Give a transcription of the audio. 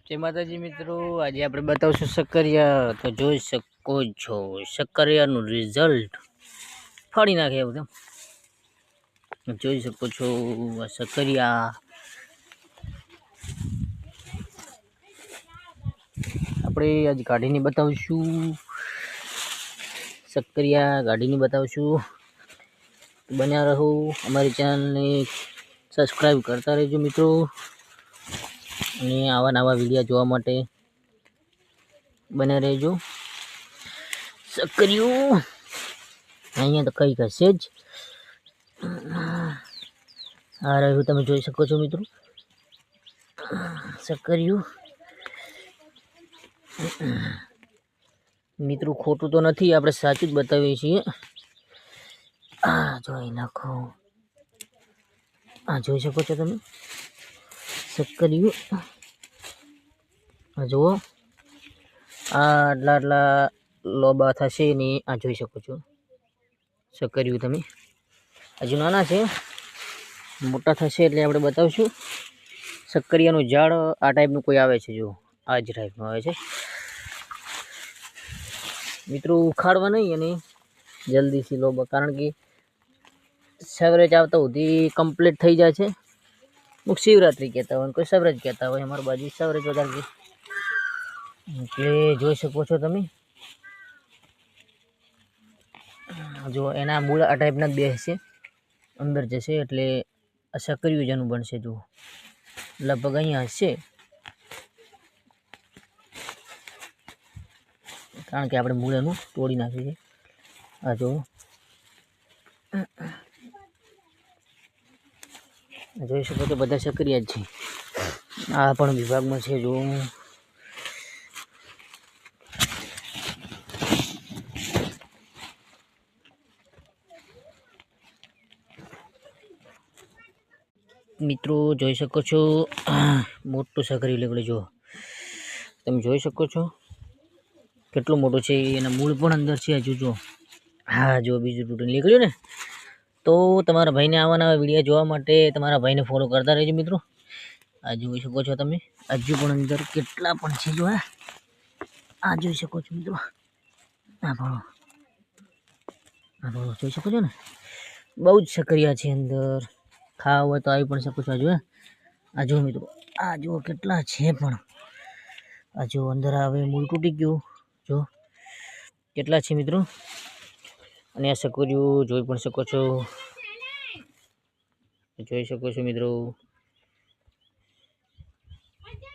જય માતાજી મિત્રો, આજે આપણે બતાવશું સક્કરિયા. તો જોઈ શકો છો સક્કરિયાનું રિઝલ્ટ ફાડી નાખે એવું જોઈ શકો છો. આ સક્કરિયા આપણે આજે કાઢીને બતાવશું. સક્કરિયા કાઢીને બતાવશું. બન્યા રહો, અમારી ચેનલને સબસ્ક્રાઈબ કરતા રહેજો મિત્રો, અને આવા નવા વિડીયો જોવા માટે બને રહેજો. સક્કરિયું અહીંયા તો કઈ હશે જ. આ રહ્યું, તમે જોઈ શકો છો મિત્રો સક્કરિયું. મિત્રો ખોટું તો નથી, આપણે સાચું જ બતાવીએ છીએ. આ જોઈ નાખો, આ જોઈ શકો છો તમે સક્કરિયું. આ જુઓ, આટલા લોબા થશે ને. આ જોઈ શકો છો સક્કરિયું તમે. હજુ નાના છે, મોટા થશે એટલે આપણે બતાવશું. સક્કરિયાનું ઝાડ આ ટાઈપનું કોઈ આવે છે, જો આ જ ટાઈપનું આવે છે મિત્રો. ઉખાડવા નહીં અને જલ્દીથી લોબા, કારણ કે સવરેજ આવતા સુધી કમ્પ્લીટ થઈ જાય છે. અમુક શિવરાત્રિ કહેતા હોય, કોઈ સવરેજ કહેતા હોય. અમારી બાજુ સવરેજ વધારે છે એટલે જોઈ શકો છો તમે. જો એના મૂળ આ ટાઈપના જ બેસશે, અંદર જશે એટલે આ સક્કરિયું જેનું બનશે. જુઓ, લગભગ અહીંયા હશે, કારણ કે આપણે મૂળ એનું તોડી નાખ્યું છે. આ જુઓ, જોઈ શકો છો બધા સક્કરિયા જ છે. આ પણ વિભાગમાં છે. જો મિત્રો જોઈ શકો છો, મોટું સક્કરિયું નીકળ્યું. જો તમે જોઈ શકો છો કેટલું મોટું છે. એના મૂળ પણ અંદર છે. હજુ જો, હા જો બીજું તૂટું નીકળ્યું ને. તો તમારા ભાઈને આવા વિડીયો જોવા માટે તમારા ભાઈને ફોલો કરતા રહેજો મિત્રો. આ જોઈ શકો છો તમે, હજુ પણ અંદર કેટલા પણ છે. જો આ જોઈ શકો છો મિત્રો. આ ભણો જોઈ શકો છો ને, બહુ જ સક્કરિયા છે અંદર. ખાવા હોય તો આવી પણ શકો છો. આ જો મિત્રો, આ જુઓ કેટલા છે પણ. આ જો અંદર આવે, મૂળ તૂટી ગયું. જો કેટલા છે મિત્રો. અને આ સક્કરિયું જોઈ પણ શકો છો, જોઈ શકો છો મિત્રો.